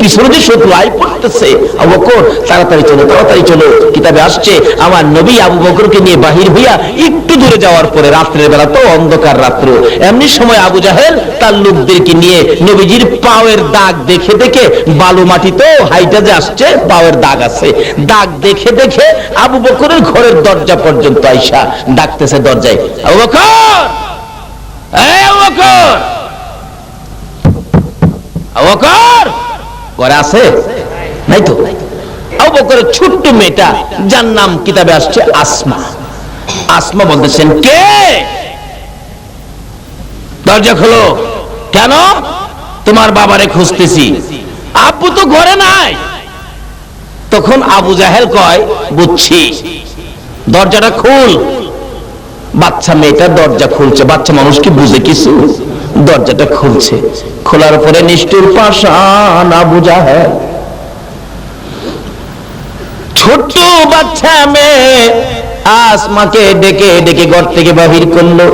পিছনে যে শত্রু আই পড়তেছে, আবু বকর তাড়াতাড়ি চলো, তাড়াতাড়ি চলো। কিতাবে আসছে আমার নবী আবু বকরকে নিয়ে বাহির হইয়া একটু দূরে যাওয়ার পরে, রাত্রের বেলা তো অন্ধকার রাত্র, এমনি সময় আবু জাহেল তার লোকদেরকে নিয়ে নবীজির পায়ের দাগ দেখে দেখে, বালু মাটি তো হাইটা যে আসছে, পায়ের দাগ আছে, দাগ দেখে দেখে আবু বকরের ঘরের দরজা পর্যন্ত আইসা ডাকতেছে দরজায়, আবু বকর, এই আবু বকর, আবু বকর ঘরে আছে নাই তো? আবু বকরের ছোট্ট মেয়েটা, যার নাম কিতাবে আসছে আসমা, আসমা বলতেছেন, কে? দরজা খোলো। কেন? তোমার বাবারে খুঁজতেছি, আব্বু তো ঘরে নাই। তখন আবু জাহেল কয়, বুঝছি, দরজাটা খুল। বাচ্চা মেয়েটা দরজা খুলছে, বাচ্চা মানুষ কি বুঝে কিছু? দরজাটা খুলছে, খোলার পরে নিষ্ঠুর পাষাণ আবু জাহেল, ছোট্ট বাচ্চা মেয়ে আসমাকে ডেকে ডেকে ঘর থেকে বাহির করলো।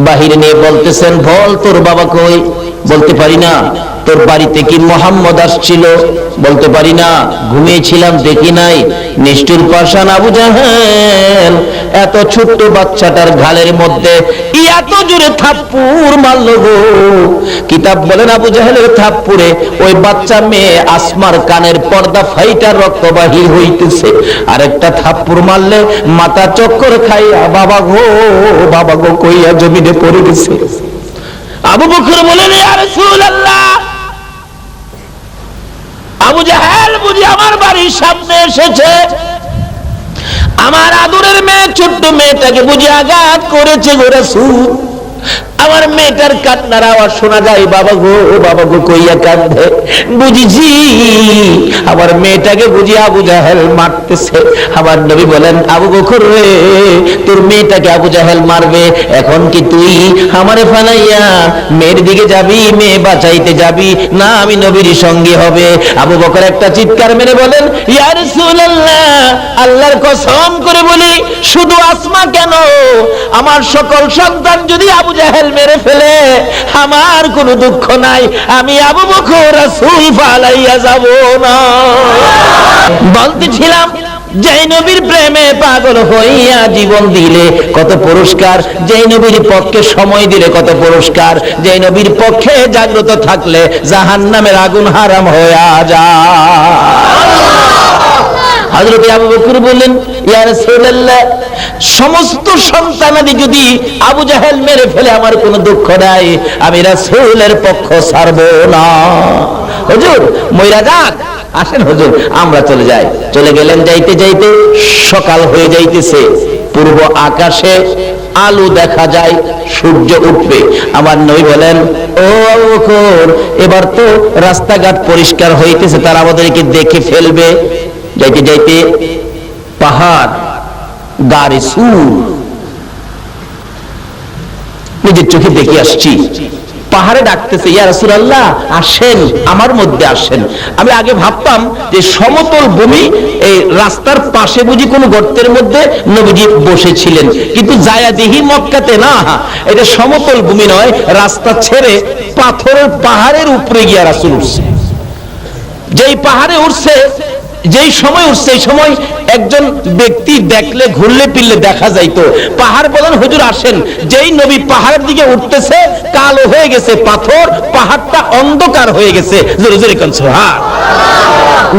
বাহিরে নিয়ে বলতেছেন, বল তোর বাবা কই? বলতে পারি না। তোর বাড়িতে কি মোহাম্মদ আসছিল? বলতে পারি না, ঘুমিয়েছিলাম, দেখি নাই। নিষ্ঠুর পাষাণ আবু জাহেল এত ছোট্ট বাচ্চাটার গালের মধ্যে এত জোরে থাপ্পড় মারলো গো। কিতাব বলেন আবু জাহেলের থাপ্পড়ে ওই বাচ্চা মেয়ে আসমার কানের পর্দা ফাইটার রক্ত বাহির হইতেছে। আরেকটা থাপ্পড় মারলে মাথা চক্কর খাইয়া বাবা গো কইয়া জমিনে পড়ে গেছে। আবু বকর বলেন, ইয়া রাসূলুল্লাহ, আবু জাহেল বুঝি আমার বাড়ির সামনে এসেছে, আমার আদরের মেয়ে, ছোট্ট মেয়েটাকে বুঝি আঘাত করেছে গো রাসূল। আমার মেয়েটার কান্নার আওয়াজ শোনা যায়, বাবা গো কইয়া কাঁদে। বুঝিছি আমার মেয়েটাকে বুঝি আবু জাহেল মারতেছে। আমার নবী বলেন, আবু বকর রে, তোর মেয়েটাকে আবু জাহেল মারবে, এখন কি তুই আমারে ফালাইয়া মেয়ের দিকে যাবি, মেয়ে বাঁচাইতে যাবি, না আমি নবীর সঙ্গী হবে? আবু বকর একটা চিৎকার মেরে বলেন, ইয়া রাসূলুল্লাহ, আল্লাহর কসম করে বলি, শুধু আসমা কেন, আমার সকল সন্তান যদি আবু জাহেল মেরে ফেলে আমার কোনো দুঃখ নাই, আমি আবু বকর রাসূল ফালাইয়া যাব না। বলতেছিলাম, যেই নবীর প্রেমে পাগল হইয়া জীবন দিলে কত পুরস্কার, যেই নবীর পক্ষে সময় দিলে কত পুরস্কার, যেই নবীর পক্ষে জাগ্রত থাকলে জাহান্নামের আগুন হারাম হইয়া যায়। হযরত আবু বকর বললেন, ইয়া রাসূলুল্লাহ, সমস্ত সন্তানাদি যদি আবু জাহেল মেরে ফেলে আমার কোনো দুঃখ নাই, আমি রাসূলের পক্ষ ছাড়ব না। হুজুর মইরা যাক, আসেন হুজুর আমরা চলে যাই। চলে গেলেন, যাইতে যাইতে সকাল হয়ে যাইতেছে, পূর্ব আকাশে আলো দেখা যায়, সূর্য উঠবে। আমার নবী বলেন, ও আবু বকর, এবার তো রাস্তাঘাট পরিষ্কার হইতেছে, তারা আমাদেরকে দেখে ফেলবে। যাইতে যাইতে পাহাড় গাড়ি সুর, নিজের চোখে দেখে আসছি, পাহাড়ে ডাকতেছে, ইয়া রাসূলুল্লাহ আসেন, আমার মধ্যে আসেন। আমি আগে ভাবতাম যে সমতল ভূমি, এই রাস্তার পাশে বুঝি কোন গর্তের মধ্যে নবীজি বসেছিলেন, কিন্তু যায়া দেখি মক্কাতে না, এটা সমতল ভূমি নয়, রাস্তা ছেড়ে পাথরের পাহাড়ের উপরে গিয়া রাসূল উঠছে। যেই পাহাড়ে উঠছে, যেই সময় উঠছে, এই সময় একজন ব্যক্তি দেখলে ঘুরলে ফিরলে দেখা যাইতো। পাহাড় বলেন, হুজুর আসেন। যেই নবী পাহাড়ের দিকে উঠতেছে, কালো হয়ে গেছে পাথর, পাহাড়টা অন্ধকার হয়ে গেছে। জোরে জোরে কোন সুবহান।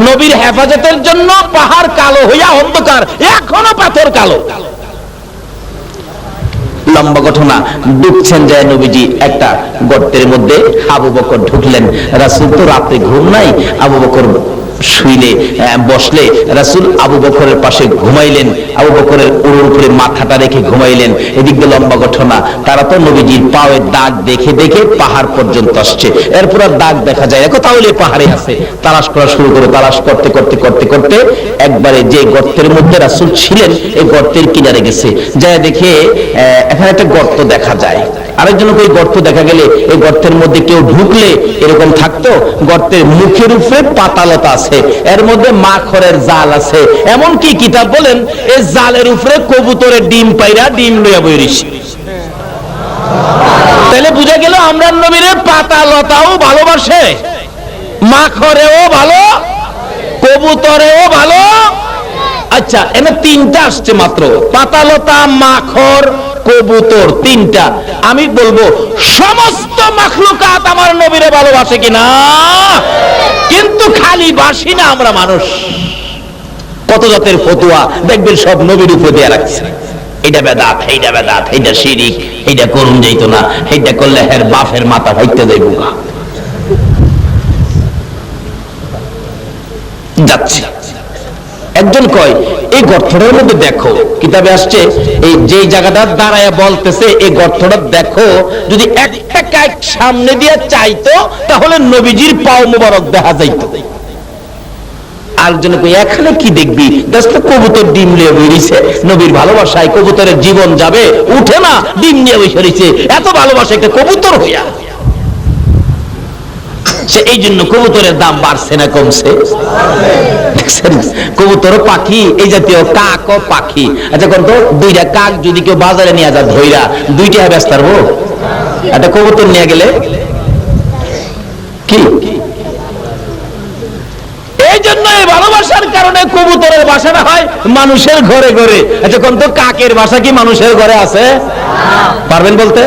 নবীর হেফাজতের জন্য পাহাড় কালো হইয়া অন্ধকার, এখনো পাথর কালো। লম্বা ঘটনা, ঢুকছেন যায় নবীজি একটা গর্তের মধ্যে, আবু বকর ঢুকলেন। রাসূল তো রাতে ঘুম নাই, আবু বকর শুইলে বসলে রাসূল আবু বকরের পাশে ঘুমাইলেন, আবু বকরের উড়োর উপরে মাথাটা রেখে ঘুমাইলেন। এদিক দিয়ে লম্বা ঘটনা, তারা তো নবীজির পায়ের দাগ দেখে দেখে পাহাড় পর্যন্ত আসছে। এরপর আর দাগ দেখা যায় না, তাহলে পাহাড়ে আছে। তালাশ করা শুরু করে, তালাশ করতে করতে করতে করতে একবারে যে গর্তের মধ্যে রাসূল ছিলেন, এই গর্তের কিনারে গেছে। যায় দেখে এখানে একটা গর্ত দেখা যায়। আরেকজন ওই গর্ত দেখা গেলে, এই গর্তের মধ্যে কেউ ঢুকলে এরকম থাকতো, গর্তের মুখের উপরে পাতালতা আছে, এর মধ্যে মাখরের জাল আছে। এমনকি কিতাব বলেন, এই জালের উপরে কবুতরের ডিম পাইরা ডিম লইয়া বইরিছি। তাহলে বুঝা গেল আমরা নবীর পাতালতাও ভালোবাসে। মাখরেও ভালো, কবুতরেও ভালো। আচ্ছা, এনে তিনটা আসছে মাত্র, পাতালতা, মাখর, কবুতর, তিনটা। আমি বলবো সমস্ত মাখলুকাত আমার নবীরে ভালোবাসে কিনা? কিন্তু খালি বাসি না আমরা মানুষ। কত জাতের ফতুয়া দেখবেন সব নবীর উপরে দেয়া রাখছে, এইটা বেদাত, এইটা বেদাত, এইটা শিরিক, এইটা করুন যাইতো না, এইটা করলে হের বাপের মাথা ভাইতে যাইব যাচ্ছে। একজন কয় এই গর্তটার মধ্যে দেখো, কিতাবে আসছে এই যে জায়গাটা দাঁড়ায় বলতেছে এই গর্তটা দেখো, যদি একটা কাক সামনে দিয়ে চাইতো তাহলে নবীজির পাও মোবারক দেখা যাইতো। আরেকজন কই এখানে কি দেখবি, কবুতর ডিম নিয়ে বেরিয়েছে, নবীর ভালোবাসায় কবুতরের জীবন যাবে, উঠে না, ডিম নিয়ে বেরিয়েছে, এত ভালোবাসা একটা কবুতর হইয়া। সে এই জন্য কবুতরের দাম বাড়ছে না কমছে? কবুতর পাখি, এই জাতীয় কাক ও পাখি। আচ্ছা কোন তো দুইটা কাক যদি কেউ বাজারে নিয়ে যা ধইরা, দুইটা ব্যস্ত পারবো? একটা কবুতর নিয়ে গেলে কি? এই জন্য এই ভালোবাসার কারণে কবুতরের বাসাটা হয় মানুষের ঘরে ঘরে। আচ্ছা কোন তো কাকের বাসা কি মানুষের ঘরে আছে? পারবেন বলতে?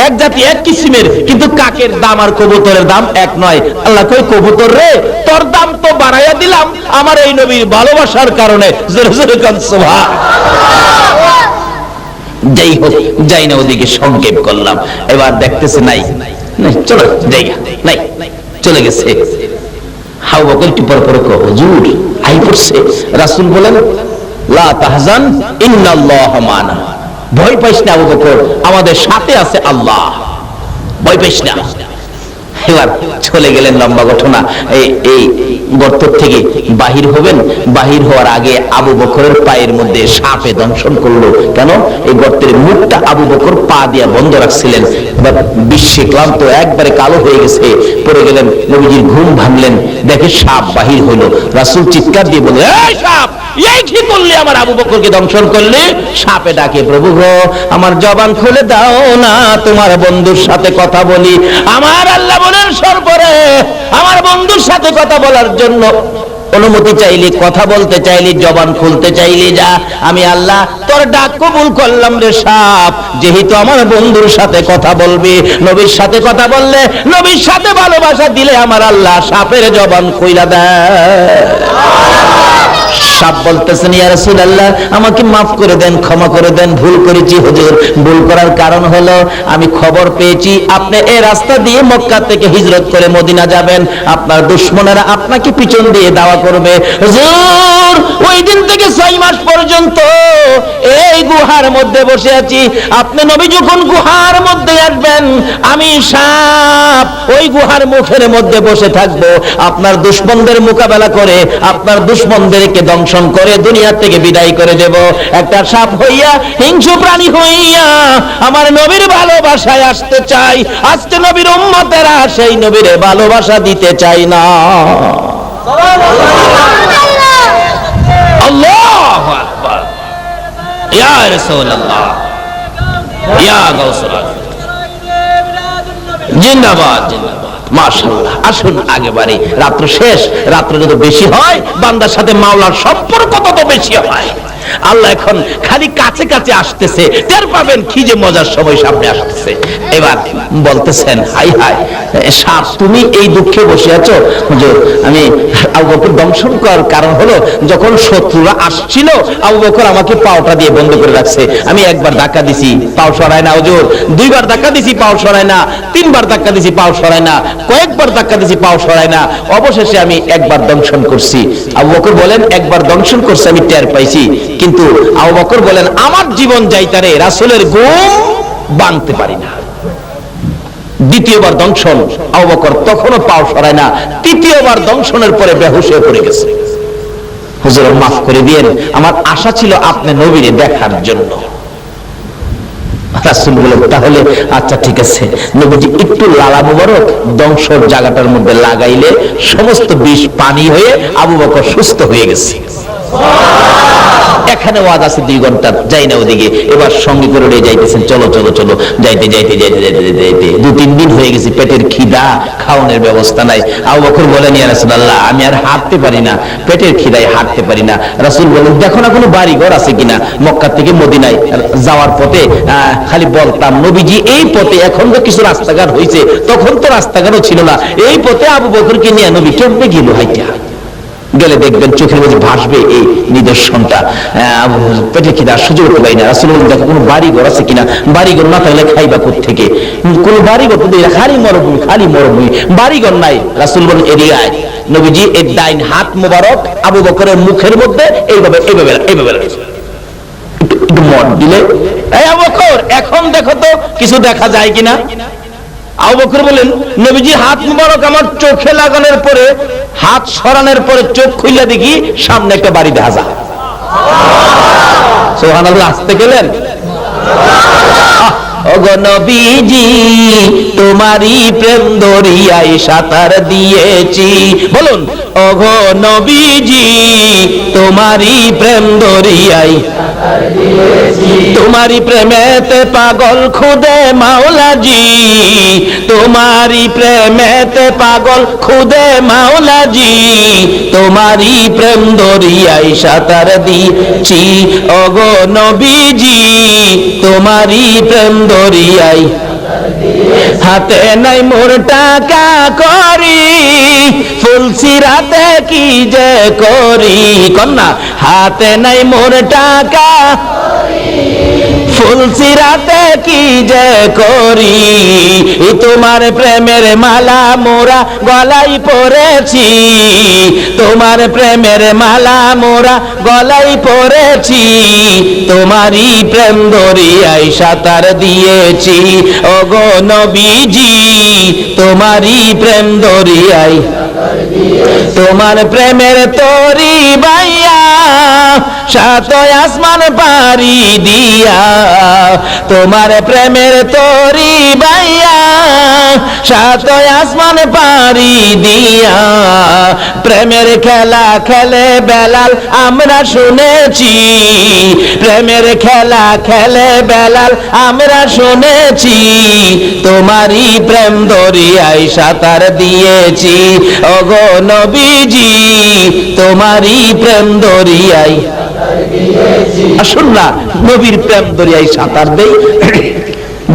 এক জাতি এক কিসিমের, কিন্তু কাকের দাম আর কবুতরের দাম এক নয়। আল্লাহ কই কবুতর রে, তোর দাম তো বাড়াইয়া দিলাম আমার এই নবীর ভালোবাসার কারণে। জোরে জোরে কান সুবহান। যাই হোক, যাই না, ওদিকে সংক্ষেপ করলাম। এবার দেখতেছে নাই, চলো জায়গা নাই, চলে গেছে। হাউ বকর একটু পর পর কো হুজুর আই পড়ছে। রাসূল বলেন লা তাহজান ইন্নাল্লাহা মানা, ভয় পাইস না আবু বকর, আমাদের সাথে আছে আল্লাহ, ভয় পাইস না। এবার চলে গেলেন, লম্বা ঘটনা। এই গর্ত থেকে বাহির হবেন, বাহির হওয়ার আগে আবু বকরের পায়ের মধ্যে সাপে দংশন করলো। কেন? এই গর্তের মুখটা আবু বকর পা দিয়ে বন্ধ রাখছিলেন। বিশ্বে ক্লান্ত, একবারে কালো হয়ে গেছে, পড়ে গেলেন। নবীজির ঘুম ভাঙলেন, দেখে সাপ বাহির হলো। রাসূল চিৎকার দিয়ে বললেন এই সাপ, এই কি করলে, আমার আবু বকরকে দংশন করলে? সাপে ডাকে প্রভু গো, আমার জবান খুলে দাও না, তোমার বন্ধুর সাথে কথা বলি। আমার আল্লাহ বলেন সর্বরে আমার বন্ধুর সাথে কথা বলার জন্য অনুমতি চাইলি, কথা বলতে চাইলি, জবান খুলতে চাইলি, যা, আমি আল্লাহ তোর ডাক কবুল করলাম রে সাপ। যেহেতু আমার বন্ধুর সাথে কথা বলবি, নবীর সাথে কথা বললে, নবীর সাথে ভালোবাসা দিলে আমার আল্লাহ সাপের জবান খুইলা দেয়। সাপ বলতেছেন ইয়া রাসূলুল্লাহ, আমাকে মাফ করে দেন, ক্ষমা করে দেন, ভুল করেছি হুজুর। ভুল করার কারণ হলো আমি খবর পেয়েছি আপনি এই রাস্তা দিয়ে মক্কা থেকে হিজরত করে মদিনা যাবেন, আপনার দুশমনেরা আপনাকে পিছন দিয়ে দাওয়া করবে। হুজুর ওই দিন থেকে 6 মাস পর্যন্ত এই গুহার মধ্যে বসে আছি, আপনি নবী যখন গুহার মধ্যে আসবেন আমি সাপ ওই গুহার মুখের মধ্যে বসে থাকবো, আপনার দুশমনদের মোকাবেলা করে, আপনার দুশমনদেরকে দংশন করে দুনিয়া থেকে বিদায় করে দেব। একটা সাপ হইয়া, হিংস্র প্রাণী হইয়া আমার নবীর ভালোবাসায় আসতে চাই। আজকে নবীর উম্মতেরা সেই নবীর ভালোবাসা দিতে চাই না। আল্লাহু আকবার, ইয়া রাসূলুল্লাহ, ইয়া গাউসুল আজম, জিন্দাবাদ জিন্দাবাদ, মাশাআল্লাহ। আসুন আগে বাড়ি, রাত্র শেষ। রাত্র যত বেশি হয় বান্দার সাথে মাওলার সম্পর্ক তত বেশি হয়। আল্লাহ এখন খালি কাছে কাছে আসতেছে, টের পাবেন কি যে মজার সময় সামনে আসতেছে। এবার বলতেছেন হাই হাই সাপ, তুমি এই দুঃখে বসে আছো। হুজুর আমি আবু বকর দংশন করার কারণ হলো যখন শত্রুরা আসছিল আবু বকর আমাকে পাওটা দিয়ে বন্ধ করে রাখছে। আমি একবার ধাক্কা দিছি, পাও সরায় না হুজুর, দুইবার ধাক্কা দিছি, পাও সরায় না, তিনবার ধাক্কা দিছি, পাও সরায় না, কয়েকবার ধাক্কা দিছি, পাও সরায় না, অবশেষে আমি একবার দংশন করছি। আবু বকর বলেন একবার দংশন করছে আমি টের পাইছি, কিন্তু আবু বকর বলেন আমার জীবন যাইতারে রাসূলের ঘুম ভাঙতে পারি না। দ্বিতীয়বার দংশন, আবু বকর তখনও পাও সরায় না, তৃতীয়বার দংশনের পরে বেহুশ হয়ে পড়ে গেছে। হুজুর মাফ করে দিয়েন, আমার আশা ছিল আপনি নবীরে দেখার জন্য। রাসূল বলেন তাহলে আচ্ছা ঠিক আছে। নবীজি একটু লালা মুবারক দংশন জায়গাটার মধ্যে লাগাইলে সমস্ত বিষ পানি হয়ে আবু বকর সুস্থ হয়ে গেছে। এখানে ওয়াজ আছে 2 ঘন্টা, যাই না ওদিকে। এবার সঙ্গে করে নিয়ে যাইতেছেন, চলো চলো চলো, যাইতে যাইতে যাইতে যাইতে যাইতে 2-3 দিন হয়ে গেছে, পেটের খিদা, খাওয়ানোর ব্যবস্থা নাই। আবু বকর বলেন, ইয়া রাসূলুল্লাহ, আমি আর হাঁটতে পারি না, পেটের খিদায় হাঁটতে পারি না। রাসূল বলেন, দেখো না কোনো বাড়ি ঘর আছে কিনা। মক্কা থেকে মদিনায় যাওয়ার পথে খালি বলতাম, নবীজি এই পথে, এখন তো কিছু রাস্তাঘাট হয়েছে, তখন তো রাস্তাঘাটও ছিল না, এই পথে আবু বকরকে নিয়ে নবী কেমনে গেল হাইটা। গেলে দেখবেন চোখের মধ্যে ভাসবে এই নিদর্শনটা, পেটে খিদা সুযোগ পাই না। রাসূল বলেন, দেখো কোনো বাড়ি ঘর আছে কিনা। বাড়ি ঘর না থাকলে খাইবা কোত্থেকে? কোনো বাড়ি ঘর কিন্তু খালি মরুভূমি, খালি মরুভূমি, বাড়ি ঘর নাই। রাসূল বলেন, এদিকে আয়। নবীজি এর ডাইন হাত মোবারক আবু বকরের মুখের মধ্যে এইভাবে এইভাবে এইভাবে একটু মত দিলে, এই আবু বকর, এখন দেখো তো কিছু দেখা যায় কিনা। আবু বকর বলেন, নবীজি হাত মুবারক আমার চোখে লাগানোর পরে, হাত সরানোর পরে চোখ খুলে দেখি সামনে একটা বাড়ি দেখা যায়। সুবহানাল্লাহ, আসতে গেলেন। ওগো নবীজি, তোমারই প্রেম দরিয়ায় সাঁতার দিয়েছি। বলুন, ওগো নবীজি, তোমারই প্রেম দরিয়ায় সাঁতার দিয়েছি। তোমারই প্রেমেতে পাগল খুদে মাওলাজি, তোমারই প্রেমেতে পাগল খুদে মাওলাজি, তোমারই প্রেম দরিয়ায় সাঁতার দিয়েছি। ওগো নবীজি, তোমারই প্রেম দরিয়ায় হাতে নাই মোর টাকা করি, ফুলসিরাতে কি যে করি। কন্যা, হাতে নাই মোর টাকা, ফুলসিরাতে কি যে করি। তোমার প্রেমের মালা মোরা গলাই পরেছি, তোমার প্রেমের মালা মোরা গলাই পরেছি, তোমারই প্রেম দরিয়ায় সাঁতার দিয়েছি। ওগো নবীজি, তোমারই প্রেম দরিয়ায়, তোমার প্রেমের তরি বাইয়া সাত আসমান পারি দিয়া, তোমার প্রেমের তরি বাইয়া সাত আসমান পারি দিয়া। প্রেমের খেলা খেলে বেলাল আমরা শুনেছি, প্রেমের খেলা খেলে বেলাল আমরা শুনেছি, তোমারই প্রেম দরিয়ায় সাঁতার দিয়েছি। ওগো নবীজি, তোমারই প্রেম দরিয়ায়। আসুন না, নবীর প্রেম দরিয়ায় সাঁতার দেই।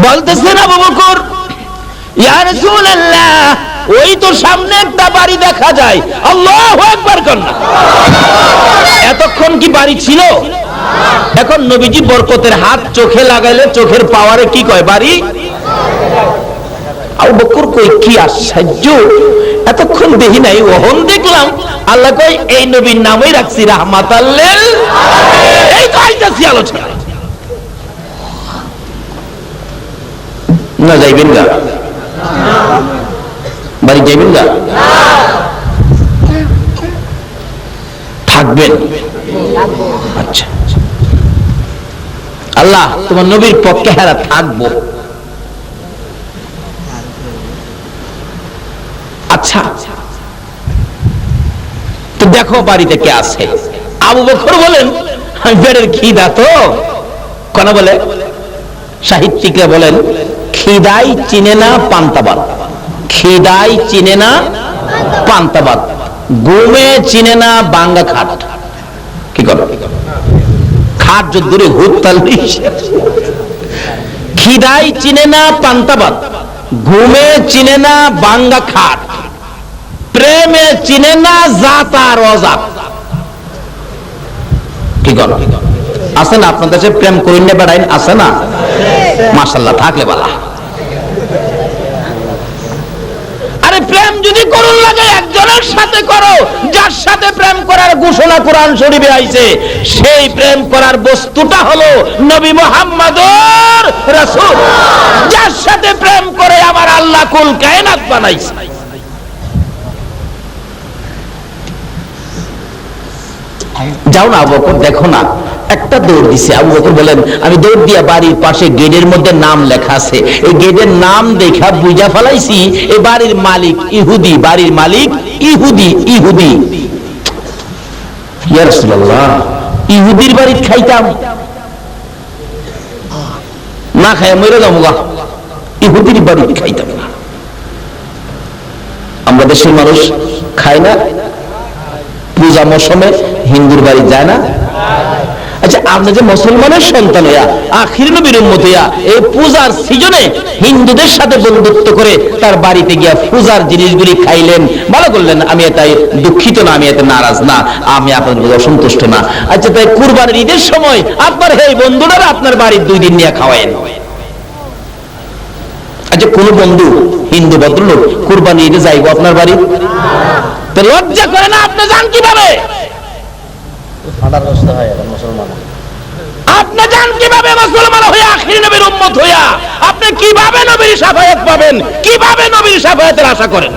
বলতেছেন আবু বকর, ইয়া রাসূলুল্লাহ, ওই তো সামনে একটা বাড়ি দেখা যায়। আল্লাহু আকবার কন্যা। এতক্ষণ কি বাড়ি ছিল? এখন নবীজি বরকতের হাত চোখে লাগাইলে চোখের পাওয়ারে কি কয়? বাড়ি। আবু বকর কই, কি আশ্চর্য, এতক্ষণ দেখি নাই, ওহন দেখলাম। আল্লাহ কই, এই নবীর নামই রাখছি রাহমাতাল লিল আলামিন। এই তো আইতাছি আলোচনা। না যাইবেন গা? বাড়ি যাইবেন গা? থাকবেন? আচ্ছা, আল্লাহ তোমার নবীর পক্ষে হারা থাকবো। আচ্ছা, তো দেখো বাড়িতে কে আছে। আবু বকর বলেন, আমি পেটের খিদা তো। কোন বলে সাহিত্যিকরা বলেন, খিদাই চিনে না পান্তাবাদ, খিদাই চিনে না পান্তাবাদ, ঘুমে চিনে না বাঙ্গা খাট। কি করো খাট যদি দূরে হুত তালবি। খিদাই চিনে না পান্তাবাদ, ঘুমে চিনে না বাঙ্গা খাট, প্রেমে চিনে না জাত আর অজাত। কি করো আছে না আপনার কাছে? প্রেম করেন না বেড়াইন, আছে না? মাশাআল্লাহ, থাকলে বালা। আরে প্রেম যদি করুন লাগে একজনের সাথে করো, যার সাথে প্রেম করার ঘোষণা কোরআন শরীফে আইছে। সেই প্রেম করার বস্তুটা হলো নবী মুহাম্মদুর রাসূল, যার সাথে প্রেম করে আমার আল্লাহ কুল কায়নাত বানাইছে। যাও না আবু বকর, দেখো না, একটা দৌড় দিছে। আবু বকর বলেন, আমি দৌড় দিয়া বাড়ির পাশে গেটের মধ্যে নাম লেখা আছে, এই গেটের নাম দেখা বুঝা ফেলাইছি এই বাড়ির মালিক ইহুদি, বাড়ির মালিক ইহুদি। ইহুদি। ইয়া রাসূলুল্লাহ, ইহুদির বাড়ি খাইতাম, না খাই মরে যাবো গা, ইহুদির বাড়ি খাইতাম না। আমরা দেশের মানুষ খায় না, পূজা মৌসুমে হিন্দুর বাড়ি যায় না। আচ্ছা, আপনি যে মুসলমানের সন্তান হইয়া, আখির নবীর উম্মত হইয়া, এই পূজার সিজনে হিন্দুদের সাথে বন্ধুত্ব করে তার বাড়িতে গিয়া পূজার জিনিসগুলি খাইলেন, ভালো করলেন। আমি এটাই দুঃখিত না, আমি এতে নারাজ না, আমি আপনাদের প্রতি অসন্তুষ্ট না। আচ্ছা, তাই কুরবানির ঈদের সময় আপনার এই বন্ধুরা আপনার বাড়ির 2 দিন নিয়ে খাওয়ায়েন। আচ্ছা, কোন বন্ধু হিন্দু ভদ্রলোক কুরবানি ঈদে যাইব আপনার বাড়ি? তো লজ্জা করে না? আপনি যান কিভাবে? আপনি যান কিভাবে মুসলমান হইয়া, আখির নবীর উম্মত হইয়া? আপনি কিভাবে নবীর শাফায়াত পাবেন? কিভাবে নবীর শাফায়াতের আশা করেন?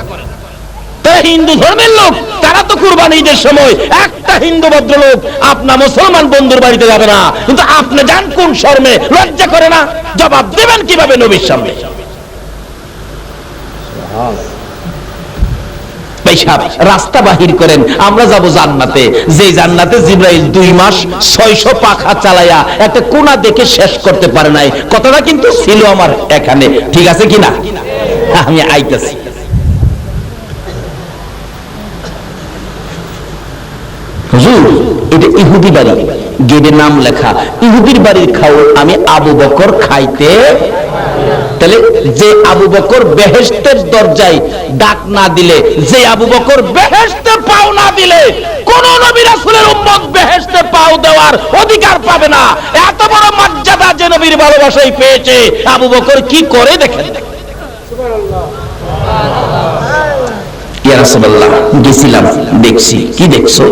তারা হিন্দু ধর্মের লোক, তারা তো কুরবানি ঈদের সময় একটা হিন্দু ভদ্রলোক আপনার মুসলমান বন্ধুর বাড়িতে যাবে না, কিন্তু আপনি যান কোন শর্মে? লজ্জা করে না? জবাব দেবেন কিভাবে নবীর সামনে? রাস্তা বাহির করেন, আমরা যাব জান্নাতে, যে জান্নাতে জিবরাইল 2 মাস 600 পাখা চালায়া একটা কোনা দেখে শেষ করতে পারে নাই। কথাটা কিন্তু ছিল আমার এখানে, ঠিক আছে কিনা? আমি আইতাছি। হুজুর, এটা ইহুদি বাড়ি, গেটে নাম লেখা, ইহুদির বাড়ির খাও আমি আবু বকর খাইতে। তাহলে যে আবু বকর বেহেশতের দরজায় ডাক না দিলে, যে আবু বকর বেহেশতে পাও না দিলে, কোন নবী রাসূলের উম্মত বেহেশতে পাও দেওয়ার অধিকার পাবে না। এত বড় মর্যাদা যে নবীর ভালোবাসাই পেয়েছে, আবু বকর কি করে দেখেন। সুবহানাল্লাহ। ইয়া রাসূলুল্লাহ, গেছিলাম, দেখছি। কি দেখছো?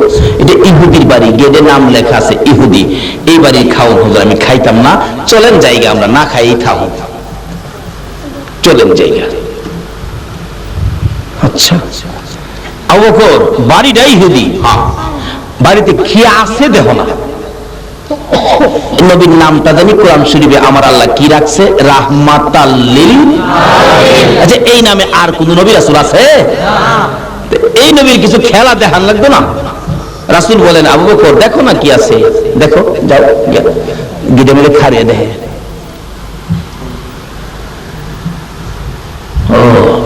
এটা ইহুদির বাড়ি, গেটে নাম লেখা আছে ইহুদি, এই বাড়ি খাও। হুজুর, আমি খাইতাম না, চলেন জায়গা, আমরা না খাইই থাকো, চলেন জায়গা। আচ্ছা, আবু বকর বাড়িটা ইহুদি, বাড়িতে কি আছে দেখো না। নবীর নামটা জানি কোরআন শরীফে আমার আল্লাহ কি রাখছে? রাহমাতাল লিল আলামিন। আচ্ছা, এই নামে আর কোন নবী রাসূল আছে? এই নবীর কিছু খেলা দেখান লাগবে না? রাসূল বলেন, আবু বকর দেখো না কি আছে, দেখো, যাও গিয়ে মিলে খাড়িয়ে দেখে।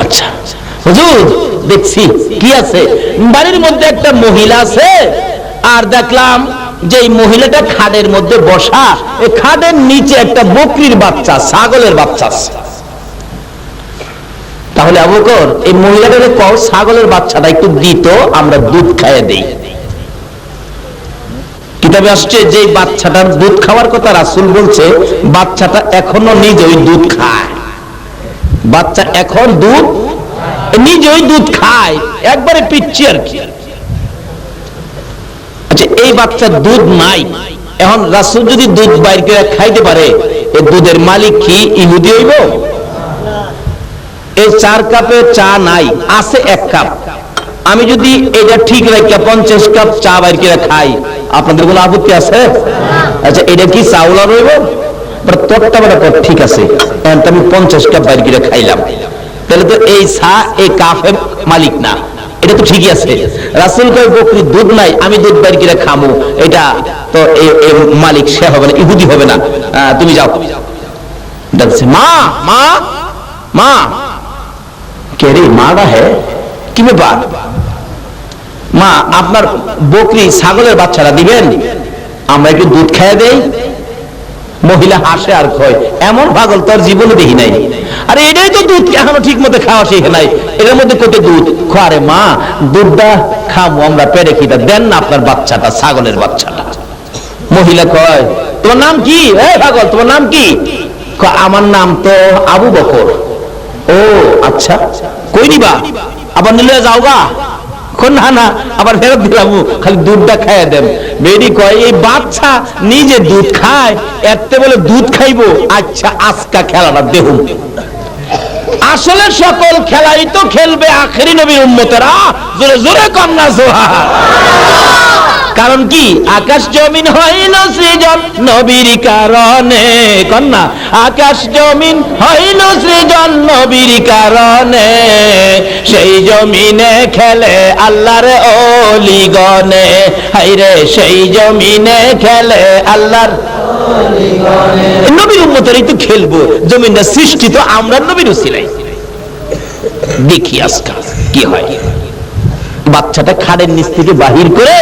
আচ্ছা হুজুর, দেখছি কি আছে। বাড়ির মধ্যে একটা মহিলা আছে, আর দেখলাম যে এই মহিলাটা খাটের মধ্যে বসা, এই খাটের নিচে একটা বকরির বাচ্চা, ছাগলের বাচ্চা আছে। তাহলে আবু বকর এই মহিলাটাকে কও ছাগলের বাচ্চাটা একটু দিত, আমরা দুধ খাইয়ে দেই। কিতাবে আসছে যে বাচ্চাটার দুধ খাওয়ার কথা রাসূল বলছে, বাচ্চাটা এখনো নিজেই দুধ খায়। বাচ্চা এখন দুধ নিজেই দুধ খায়, একবারে পিচ্ছি আর কি। আচ্ছা, এই বাচ্চার দুধ নাই, এখন রাসূল যদি দুধ বাইর করে খাইতে পারে, এই দুধের মালিক কি ইহুদি হইব? এই 4 কাপে চা নাই, আছে 1 কাপ। আমি যদি এটা ঠিক রাখা 50 কাপ চা বাইর করে খাই, আপনাদের কোনো আপত্তি আছে? আচ্ছা, এটা কি চাউল আর হইব? তোরটা বড় ঠিক আছে, আমি 50 কাপ বাইর করে খাইলাম, তাহলে তো এই চা এই কাপের মালিক না, এটা তো ঠিকই আছে। রাসূল কয় বকরি দুধ নাই, আমি দুধ বাইর করে খামু, এটা তো এই মালিক সে হবে না, ইহুদি হবে না। তুমি যাও। ডাকছে, মা মা মা। কে রে? মারা হে, কি ব্যাপার? মা, আপনার বকরি ছাগলের বাচ্চারা দিবেন, আমরা একটু দুধ খাইয়ে দেই। মহিলা হাসে আর কয়, এমন পাগল তোর জীবনে দেখি নাই। আরে এটাই তো দুধ, এখনো ঠিক মতো খাওয়া শিখে নাই, এটার মধ্যে কোটে দুধ। আরে মা, দুধটা খামু আমরা, পেরে খিদা দেন না আপনার বাচ্চাটা, ছাগলের বাচ্চাটা। মহিলা কয়, তোমার নাম কি? এই পাগল, তোমার নাম কি? আমার নাম তো আবু বকর। ও আচ্ছা, কই নিবা? আবার নিলে যাও গা? না না, আবার ফেরত দিলাম, খালি দুধটা খাইয়ে দেন। মেয়েটি কয়, এই বাচ্চা নিজে দুধ খায়, এতে বলে দুধ খাইবো? আচ্ছা, আজকা খেলাটা দেখুন। আসলে সকল খেলাই তো খেলবে আখেরি নবীর উম্মতেরা। জোরে জোরে কন্যা সুবহানাল্লাহ। কারণ কি? আকাশ জমিন হইল সৃজন নবীর কারণে। কন্যা, আকাশ জমিন হইল সৃজন নবীর কারণে, সেই জমিনে খেলে আল্লাহর ওলিগণে। হায়রে সেই জমিনে খেলে আল্লাহর ওলিগণে। নবীর উম্মতেরই তো খেলবো, জমিনটা সৃষ্টি তো আমরা নবীর উসিলায়। দেখি আজকে কি হয়। বাচ্চাটা খাড়ের নিচ থেকে বাহির করে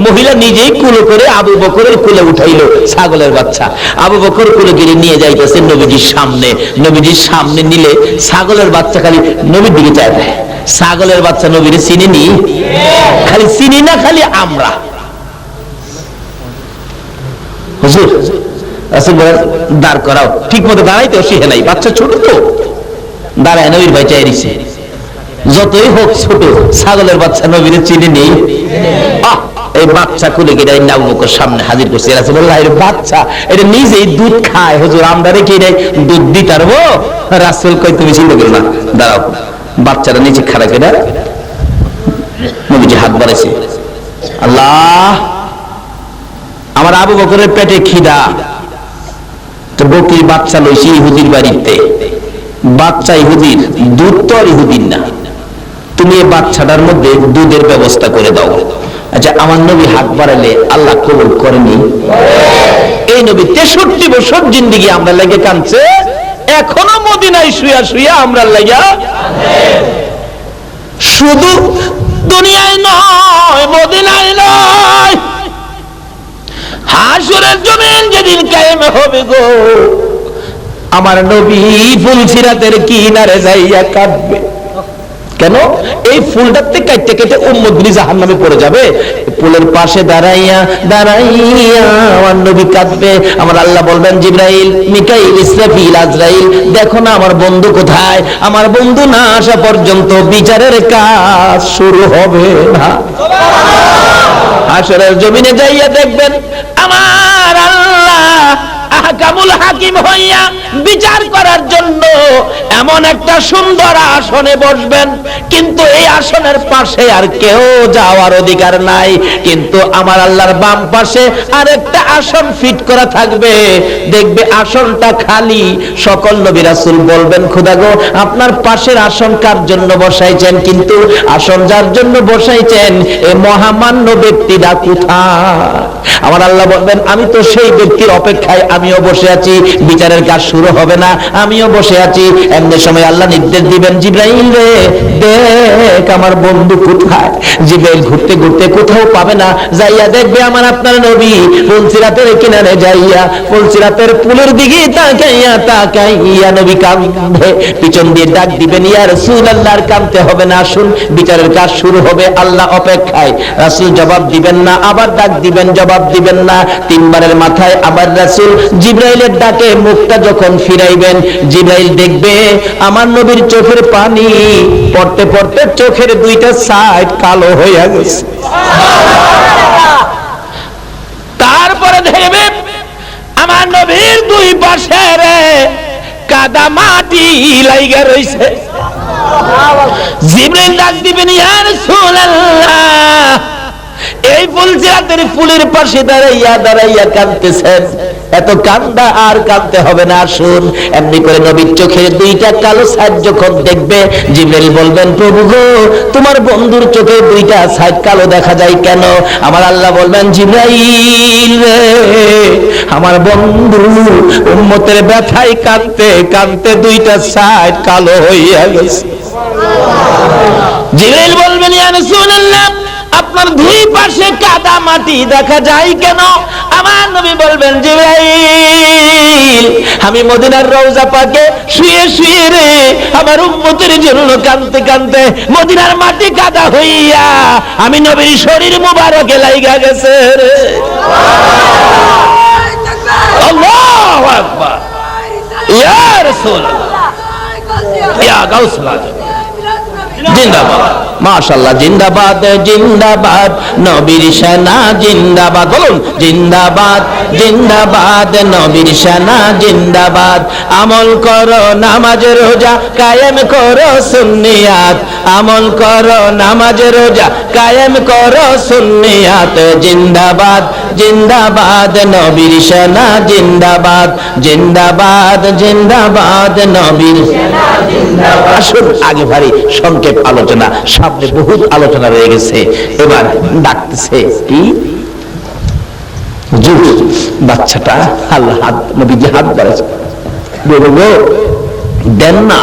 মহিলা নিজেই কুলো করে আবু বকরের কুলে উঠাইলো ছাগলের বাচ্চা। আবু বকর কুলে গিয়ে নিয়ে যাইতেছে নবীজির সামনে। নবীজির সামনে নিলে ছাগলের বাচ্চা খালি নবীর দিকে চায়। ছাগলের বাচ্চা নবীরে চিনি নি? খালি চিনি না, খালি আমরা। হুজুর রাসূল বলেন দাঁড় করাও। ঠিক মতো দাঁড়াইতে শিখে নাই, বাচ্চা ছোট তো দাঁড়ায় নবীর ভাই চাই দিছে। যতই হোক ছোট, ছাগলের বাচ্চা নবীরে চিনি নেই। এই বাচ্চা কুলে গিয়ে আবু বকর সামনে হাজির করছে। রাসূলুল্লাহ এর বাচ্চা এটা নিজেই দুধ খায়, হুজুর আমরা রেখে দুধ দিতে পারবো? রাসূল কই তুমি চিন্তা করো না, দাঁড়াও। বাচ্চাটা নিচে খাড়া করে নবীজি হাত বাড়াইছে। আল্লাহ, আমার আবু বকরের পেটে খিদা, তো বকরি বাচ্চা লইছি ইহুদির বাড়িতে। বাচ্চা ইহুদির, দুধ তো আর ইহুদির না। তুমি এই বাচ্চাটার মধ্যে দুধের ব্যবস্থা করে দাও। আচ্ছা, আমার নবী হাত বাড়ালে আল্লাহ কবুল করেনি? এই নবী 63 বছর জিন্দেগি আমরা লেগে কাঁদছে, এখনো মদিনায় শুয়া শুয়া আমরা লেগে। শুধু দুনিয়ায় নয়, মদিনায় নয়, হাসরের জমিন যেদিন কায়েম হবে গো, আমার নবী ফুলসিরাতের কিনারে যাইয়া কাঁদবে। কেন? এই ফুলটাতে কাটতে কেটে উম্মতগুলি জাহান্নামে পড়ে যাবে। ফুলের পাশে দাঁড়াইয়া দাঁড়াইয়া আমার নবী কাঁদবে। আমার আল্লাহ বলবেন, জিবরাইল, মিকাইল, ইসরাফিল, আজরাইল, দেখো না আমার বন্ধু কোথায়? আমার বন্ধু না আসা পর্যন্ত বিচারের কাজ শুরু হবে না। হাসরের জমিনে যাইয়া দেখবেন আমার আল্লাহ আহকামুল হাকিম হইয়া বিচার করার জন্য এমন একটা সুন্দর আসনে বসবেন, কিন্তু এই আসনের পাশে আর কেউ যাওয়ার অধিকার নাই। কিন্তু আমার আল্লাহর বাম পাশে আরেকটা আসন ফিট করা থাকবে। দেখবে আসনটা খালি। সকল নবী রাসূল বলবেন, খোদা গো, আপনার পাশের আসন কার জন্য বসাইছেন? কিন্তু আসন যার জন্য বসাইছেন এই মহামান্য ব্যক্তিটা কোথায়? আমার আল্লাহ বলবেন, আমি তো সেই ব্যক্তির অপেক্ষায় আমিও বসে আছি। বিচারের কাজ শুরু হবে না, আমিও বসে আছি। এমনি সময় আল্লাহ নির্দেশ দিবেন, জিবরাইল রে, দেখ আমার বন্ধু কোথায়? জিবরাইল ঘুরতে ঘুরতে কোথাও পাবে না, যাইয়া দেখবে আমার আপনার নবী ফুলসিরাতের কিনারে যাইয়া ফুলসিরাতের পুলের দিকে তাকাইয়া তাকাইয়া নবী কাঁদবে। পিছন দিয়ে ডাক দিবেন, ইয়া রাসূলুল্লাহ, আর কাঁদতে হবে না, আসুন বিচারের কাজ শুরু হবে। আল্লাহ অপেক্ষায়। রাসূল জবাব দিবেন না, আবার ডাক দিবেন, জবাব দিবেন না। তিনবারের মাথায় আবার রাসূল জিবরাইলের ডাকে মুখটা যখন ফিরাইবেন, জিবরাইল দেখবে আমার নবীর চোখের পানি পড়তে পড়তে চোখের দুইটা সাইড কালো হয়ে গেছে। তারপরে দেখবে আমার নবীর দুই পাশে কাদা মাটি লাইগা রইছে। জিবরাইল ডাক দিবেন, ইয়া রাসূলুল্লাহ, এই ফুলসিরাতের ফুলের পাশে দাঁড়াইয়া দাঁড়াইয়া কাঁদতেছেন, এত কান্দা আর কাঁদতে হবে না, আসুন। এমনি করে নবীর চোখের দুইটা কালো সাইড যখন দেখবে, জিবরাইল বলবেন, প্রভু গো, তোমার বন্ধুর চোখে দুইটা সাইড কালো দেখা যায় কেন? আমার আল্লাহ বলবেন, জিবরাইল রে, আমার বন্ধু উম্মতের ব্যথায় কাঁদতে কাঁদতে দুইটা সাইড কালো হইয়া গেছে। জিবরাইল বলবেন, ইয়া রাসূলুল্লাহ, আপনার দুই পাশে কাদা মাটি দেখা যায় কেন? আমার নবী বলবেন, জিবরাইল, আমি মদিনার রওজা পাকে শুয়ে শুয়ে রে আমার উম্মতের জন্য কাঁদতে কাঁদতে মদিনার মাটি কাদা হইয়া আমি নবীর শরীর মুবারকে লাইগা গেছে রে। আল্লাহু আকবার, ইয়া রাসূলুল্লাহ, ইয়া গাউসুল আজম, জিন্দাবাদ। মাশাআল্লাহ, জিন্দাবাদ জিন্দাবাদ নবীর সেনা জিন্দাবাদ। বলুন জিন্দাবাদ জিন্দাবাদ নবীর সেনা জিন্দাবাদ। আমল করো নামাজ রোজা কায়েম করো সুন্নিয়াত, আমল করো নামাজ রোজা কায়েম করো সুন্নিয়াত। জিন্দাবাদ জিন্দাবাদ নবীর সেনা জিন্দাবাদ, জিন্দাবাদ জিন্দাবাদ নবীর সেনা জিন্দাবাদ। আসুন আগে ভারী সংক্ষেপ আলোচনা, সামনে বহুত আলোচনা রয়ে গেছে। এবার ডাকতেছে কি বাচ্চাটা, আল্লাহ হাত নবীজি হাত বাড়াচ্ছে, বলবো দেন না।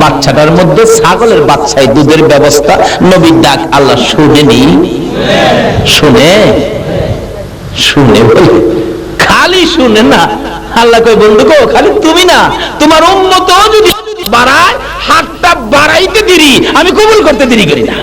বাচ্চাটার মধ্যে ছাগলের বাচ্চায় দুধের ব্যবস্থা, নবীর ডাক আল্লাহ শুনেনি, শুনে শুনে বলে খালি শুনে না। আল্লাহ কই বন্ধু গো, খালি তুমি না, তোমার উম্মত যদি বাড়ায়, হাতটা বাড়াইতে দেরি, আমি কবুল করতে দেরি করি না।